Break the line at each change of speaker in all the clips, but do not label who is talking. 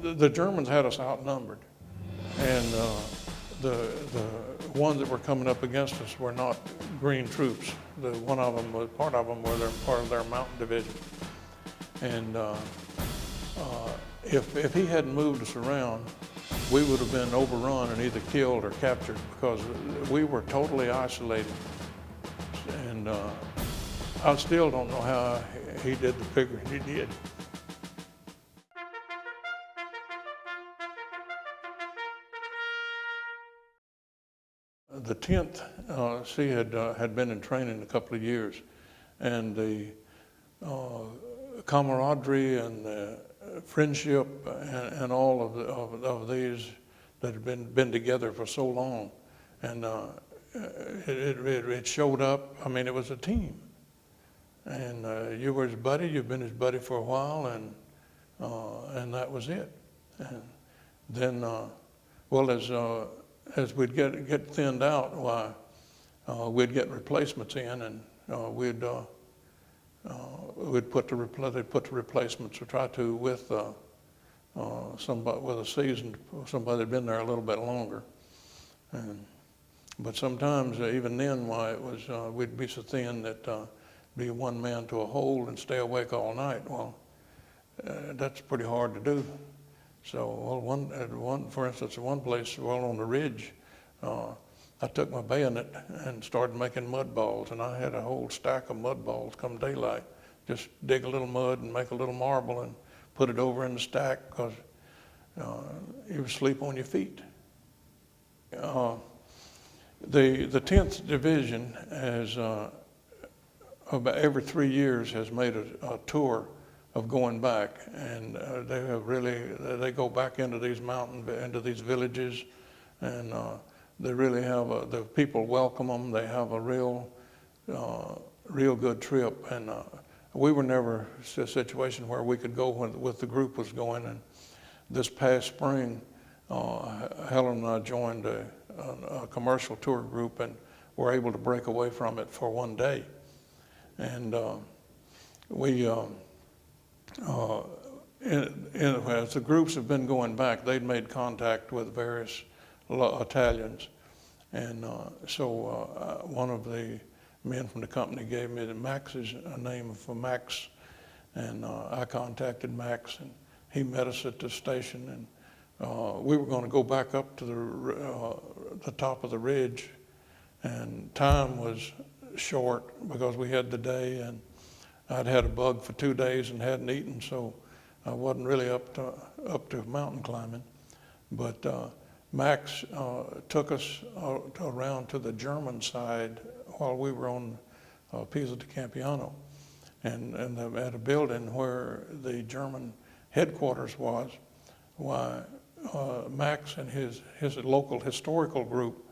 the Germans had us outnumbered, and the ones that were coming up against us were not green troops. One of them was part of their mountain division, and if he hadn't moved us around, we would have been overrun and either killed or captured, because we were totally isolated. And I still don't know how he did the figure he did. The 10th C had been in training a couple of years, and the camaraderie and the friendship and all of these that had been together for so long, and it showed up. I mean, it was a team, and you were his buddy. You've been his buddy for a while, and that was it. And then, well, as we'd get thinned out, why we'd get replacements in, and they'd put the replacements, or try to, with somebody with a seasoned, somebody that'd been there a little bit longer. But sometimes, even then, why it was we'd be so thin that be one man to a hole and stay awake all night. Well, that's pretty hard to do. So, well, for instance, at one place, well, on the ridge, I took my bayonet and started making mud balls, and I had a whole stack of mud balls come daylight. Just dig a little mud and make a little marble and put it over in the stack, because you would sleep on your feet. The 10th Division has, about every 3 years, has made a tour of going back, and they go back into these into these villages, and they really have the people welcome them. They have a real good trip, and we were never in a situation where we could go with the group was going. And this past spring, Helen and I joined a commercial tour group, and were able to break away from it for one day, and we. As the groups have been going back, they'd made contact with various Italians, and so one of the men from the company gave me Max's name for Max, and I contacted Max, and he met us at the station, and we were going to go back up to the top of the ridge, and time was short because we had the day, and I'd had a bug for 2 days and hadn't eaten, so I wasn't really up to mountain climbing. But Max took us around to the German side while we were on Piso di Campiano, and at a building where the German headquarters was. Why Max and his local historical group,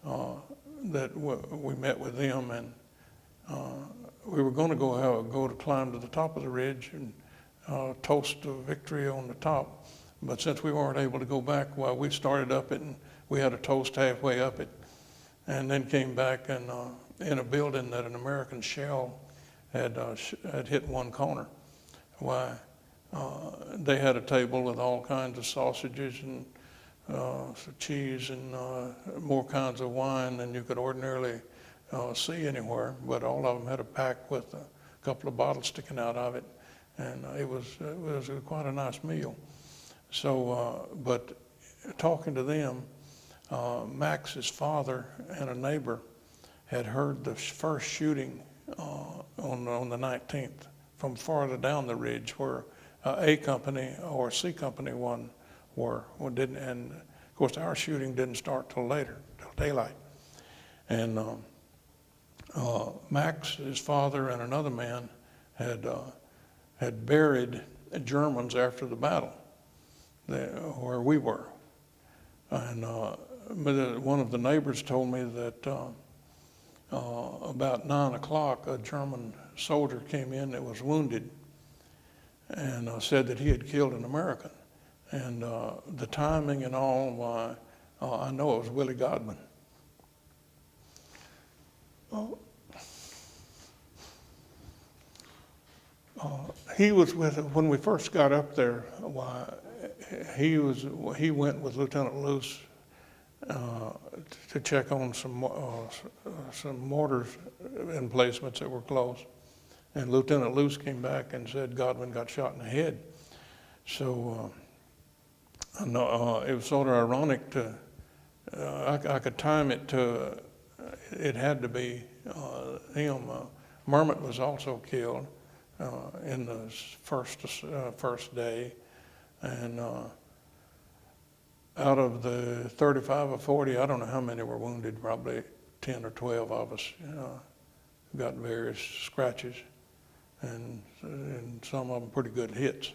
that we met with them, and we were going to go to climb to the top of the ridge and toast the victory on the top. But since we weren't able to go back, well, we started up it, and we had a toast halfway up it, and then came back, and in a building that an American shell had hit one corner. Why, they had a table with all kinds of sausages and cheese and more kinds of wine than you could ordinarily see anywhere, but all of them had a pack with a couple of bottles sticking out of it, and it was quite a nice meal. So, but talking to them, Max's father and a neighbor had heard the first shooting on the 19th from farther down the ridge, where A Company or C Company one didn't, and of course our shooting didn't start till later, till daylight, and. Max, his father, and another man had buried Germans after the battle where we were. And one of the neighbors told me that about 9 o'clock, a German soldier came in that was wounded, and said that he had killed an American. And the timing and all, why, I know it was Willie Godwin. He was with, when we first got up there, why, he went with Lieutenant Luce to check on some mortars emplacements that were close. And Lieutenant Luce came back and said Godwin got shot in the head. So it was sort of ironic to, I could time it to, it had to be him. Mermit was also killed in the first day. And out of the 35 or 40, I don't know how many were wounded, probably 10 or 12 of us got various scratches, and some of them pretty good hits.